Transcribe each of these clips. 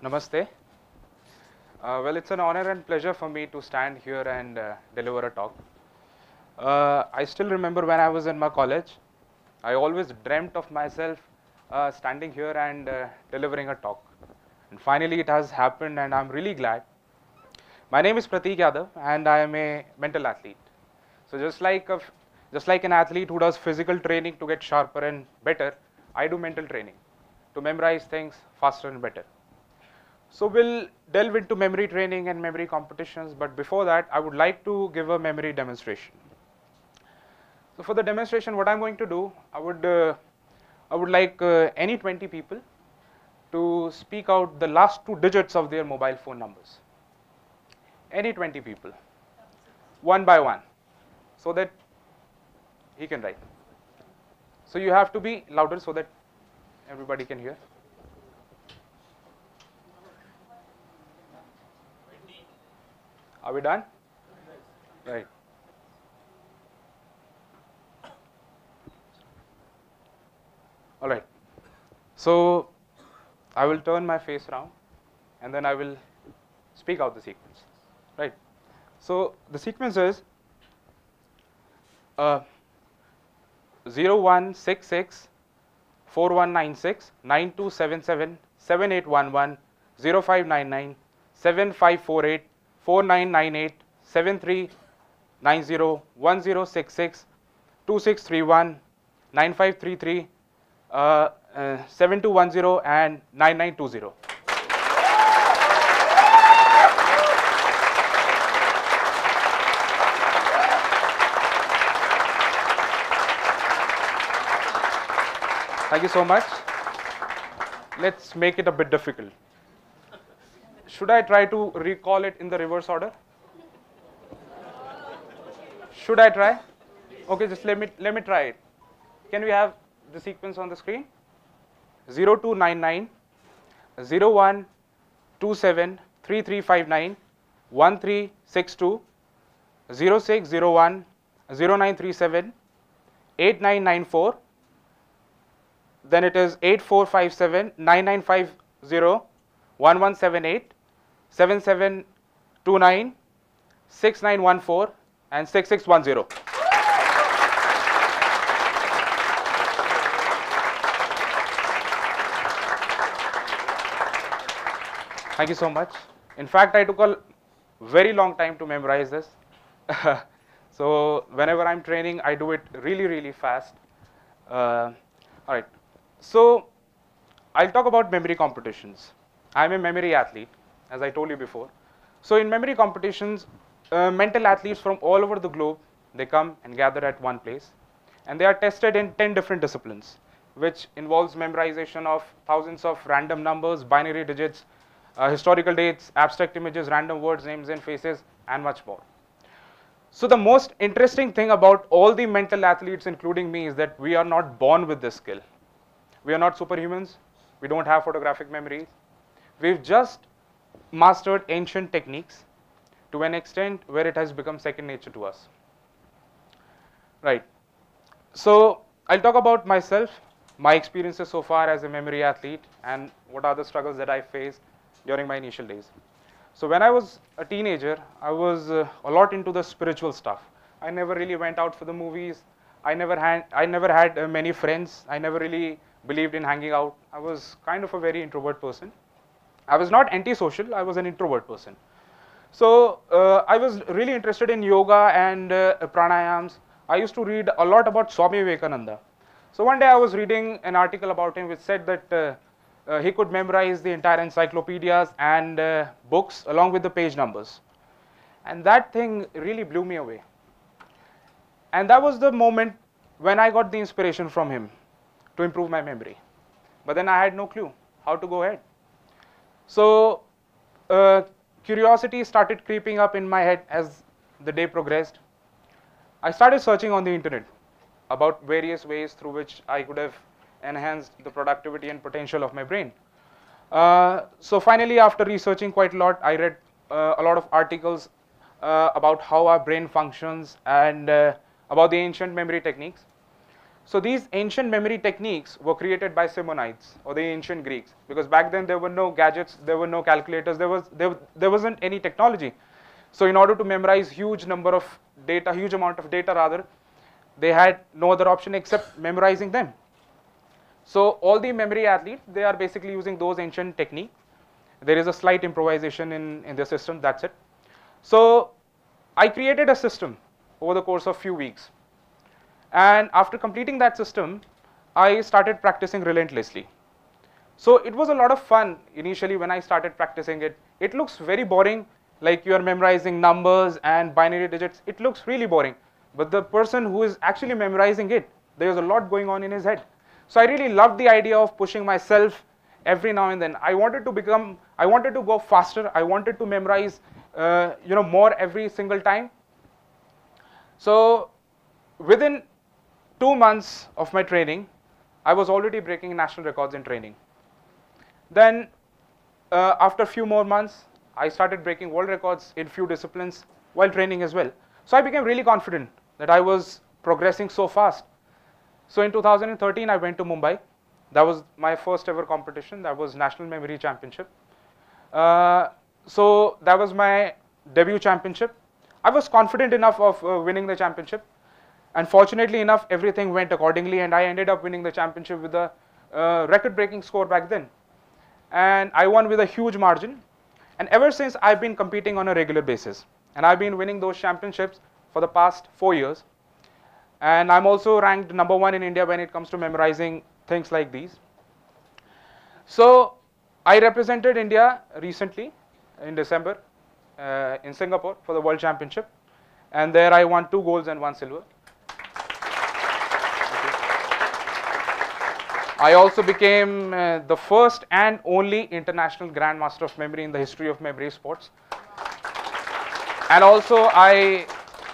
Namaste. Well, it's an honor and pleasure for me to stand here and deliver a talk. I still remember when I was in my college, I always dreamt of myself standing here and delivering a talk. And finally it has happened and I'm really glad. My name is Prateek Yadav and I am a mental athlete. So just like an athlete who does physical training to get sharper and better, I do mental training to memorize things faster and better. So we'll delve into memory training and memory competitions, but before that I would like to give a memory demonstration. So for the demonstration, what I'm going to do, I would like any 20 people to speak out the last 2 digits of their mobile phone numbers. Any 20 people, one by one, so that he can write. So you have to be louder so that everybody can hear. Are we done? Right. All right. So I will turn my face around and then I will speak out the sequence. Right. So the sequence is 0166 4196 9277 7811 0599 7548 4998 7390 1066 2631 9533 7210 and 9920. Thank you so much. Let's make it a bit difficult. Should I try to recall it in the reverse order? Should I try? Okay, just let me try it. Can we have the sequence on the screen? 0299 0127 3359 1362 0601 0937 8994. Then it is 8457 9950 1178 7729 6914 and 6610. Thank you so much. In fact, I took a very long time to memorize this. So whenever I'm training, I do it really fast. All right. So I'll talk about memory competitions. I'm a memory athlete, as I told you before. So in memory competitions, mental athletes from all over the globe, they come and gather at one place. And they are tested in 10 different disciplines, which involves memorization of thousands of random numbers, binary digits, historical dates, abstract images, random words, names and faces, and much more. So the most interesting thing about all the mental athletes, including me, is that we are not born with this skill. We are not superhumans. We don't have photographic memories. We've just mastered ancient techniques to an extent where it has become second nature to us. Right. So I'll talk about myself, my experiences so far as a memory athlete, and what are the struggles that I faced during my initial days. So when I was a teenager, I was a lot into the spiritual stuff. I never really went out for the movies. I never had many friends. I never really believed in hanging out. I was kind of a very introvert person. I was not antisocial, I was an introvert person. So I was really interested in yoga and pranayams. I used to read a lot about Swami Vivekananda. So one day I was reading an article about him which said that he could memorize the entire encyclopedias and books along with the page numbers. And that thing really blew me away. And that was the moment when I got the inspiration from him to improve my memory. But then I had no clue how to go ahead. So curiosity started creeping up in my head as the day progressed. I started searching on the internet about various ways through which I could have enhanced the productivity and potential of my brain. So finally, after researching quite a lot, I read a lot of articles about how our brain functions and about the ancient memory techniques. So these ancient memory techniques were created by Simonides or the ancient Greeks, because back then there were no gadgets, there were no calculators, there wasn't any technology. So in order to memorize huge amount of data rather, they had no other option except memorizing them. So all the memory athletes, they are basically using those ancient techniques. There is a slight improvisation in the system, that's it. So I created a system over the course of few weeks. And after completing that system, I started practicing relentlessly. So it was a lot of fun initially when I started practicing it. It looks very boring, like you are memorizing numbers and binary digits. It looks really boring. But the person who is actually memorizing it, there's a lot going on in his head. So I really loved the idea of pushing myself every now and then. I wanted to go faster. I wanted to memorize more every single time. So within 2 months of my training, I was already breaking national records in training. Then after a few more months, I started breaking world records in few disciplines while training as well. So I became really confident that I was progressing so fast. So in 2013, I went to Mumbai. That was my first ever competition. That was National Memory Championship. So that was my debut championship. I was confident enough of winning the championship. And fortunately enough, everything went accordingly, and I ended up winning the championship with a record-breaking score back then. And I won with a huge margin. And ever since, I've been competing on a regular basis. And I've been winning those championships for the past 4 years. And I'm also ranked #1 in India when it comes to memorizing things like these. So I represented India recently in December in Singapore for the World Championship. And there I won 2 golds and 1 silver. I also became the first and only international grandmaster of memory in the history of memory sports. And also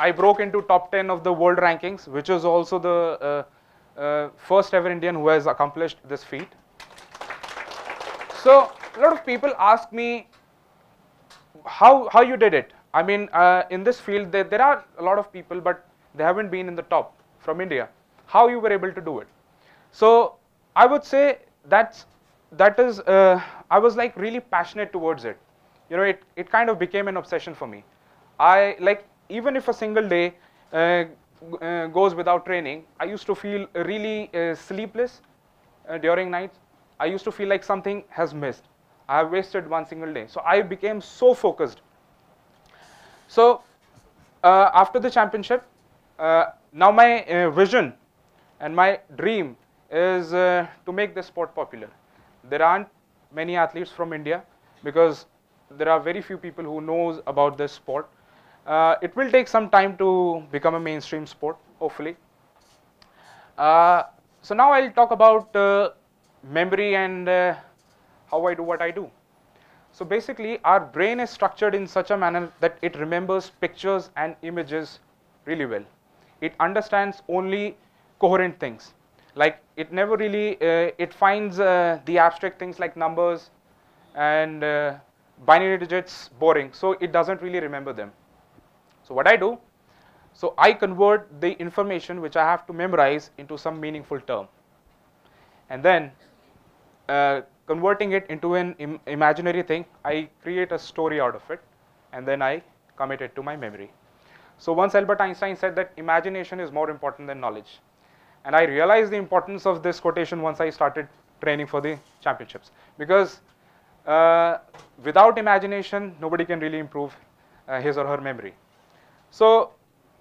I broke into top 10 of the world rankings, which is also the first ever Indian who has accomplished this feat. So a lot of people ask me how you did it. I mean, in this field, there are a lot of people, but they haven't been in the top from India. How you were able to do it? So I would say I was like really passionate towards it. You know, it kind of became an obsession for me. Even if a single day goes without training, I used to feel really sleepless during nights. I used to feel like something has missed. I have wasted one single day. So I became so focused. So after the championship, now my vision and my dream is to make this sport popular. There aren't many athletes from India because there are very few people who knows about this sport. It will take some time to become a mainstream sport, hopefully. So now I'll talk about memory and how I do what I do. So basically, our brain is structured in such a manner that it remembers pictures and images really well. It understands only coherent things. Like it never really, it finds the abstract things like numbers and binary digits boring, so it doesn't really remember them. So what I do, so I convert the information which I have to memorize into some meaningful term. And then converting it into an imaginary thing, I create a story out of it, and then I commit it to my memory. So once Albert Einstein said that imagination is more important than knowledge. And I realized the importance of this quotation once I started training for the championships. Because without imagination, nobody can really improve his or her memory. So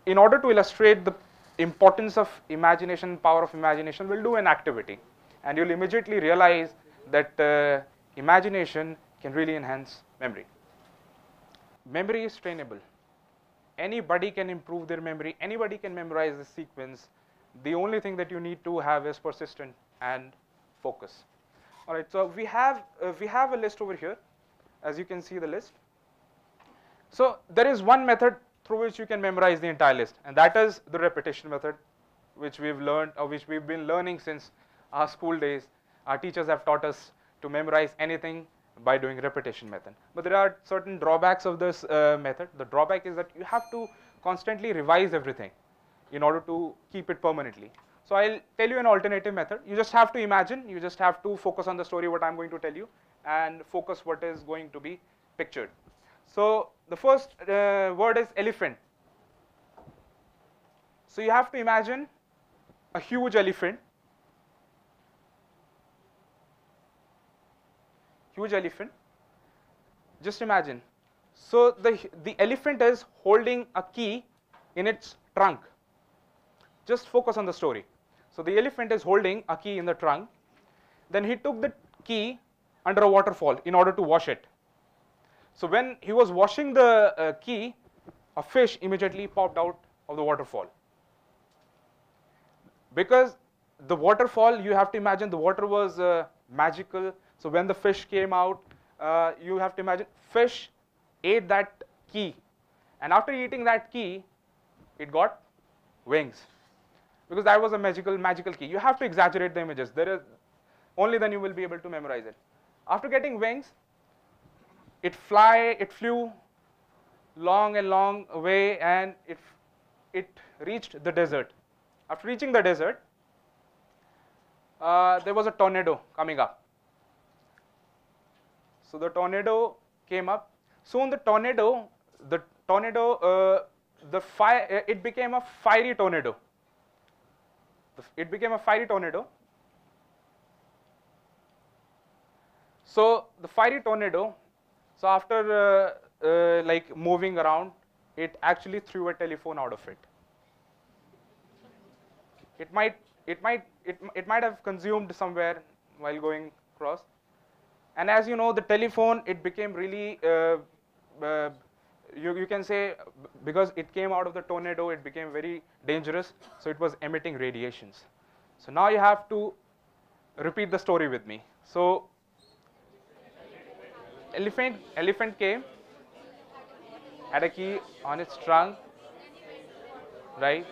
in order to illustrate the importance of imagination, power of imagination, we'll do an activity. And you'll immediately realize that imagination can really enhance memory. Memory is trainable. Anybody can improve their memory. Anybody can memorize the sequence. The only thing that you need to have is persistence and focus. All right, so we have a list over here, as you can see the list. So there is one method through which you can memorize the entire list, and that is the repetition method, which we've learned, or which we've been learning since our school days. Our teachers have taught us to memorize anything by doing repetition method. But there are certain drawbacks of this method. The drawback is that you have to constantly revise everything in order to keep it permanently. So I'll tell you an alternative method. You just have to imagine, you just have to focus on the story what I'm going to tell you and focus what is going to be pictured. So the first word is elephant. So you have to imagine a huge elephant. Huge elephant. Just imagine. So the elephant is holding a key in its trunk. Just focus on the story. So the elephant is holding a key in the trunk. Then he took the key under a waterfall in order to wash it. So when he was washing the key, a fish immediately popped out of the waterfall. Because the waterfall, you have to imagine the water was magical. So when the fish came out, you have to imagine fish ate that key. And after eating that key, it got wings. Because that was a magical key. You have to exaggerate the images. Only then you will be able to memorize it. After getting wings, it flew long and long away, and it reached the desert. After reaching the desert, there was a tornado coming up. So the tornado came up. Soon it became a fiery tornado. It became a fiery tornado. So the fiery tornado, so after like moving around, it actually threw a telephone out of it. It might have consumed somewhere while going across. And as you know, the telephone, it became really, you can say, because it came out of the tornado, it became very dangerous. So it was emitting radiations. So now you have to repeat the story with me. So elephant came, had a key on its trunk, right?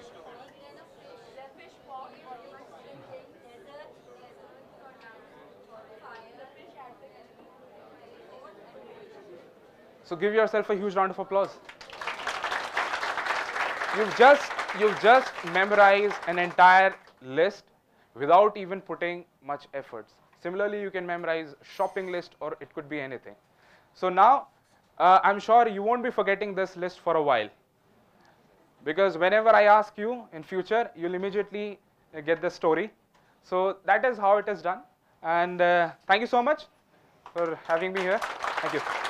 So give yourself a huge round of applause. You've just memorized an entire list without even putting much efforts. Similarly, you can memorize shopping list, or it could be anything. So now, I'm sure you won't be forgetting this list for a while, because whenever I ask you in future, you'll immediately get the story. So that is how it is done. And thank you so much for having me here. Thank you.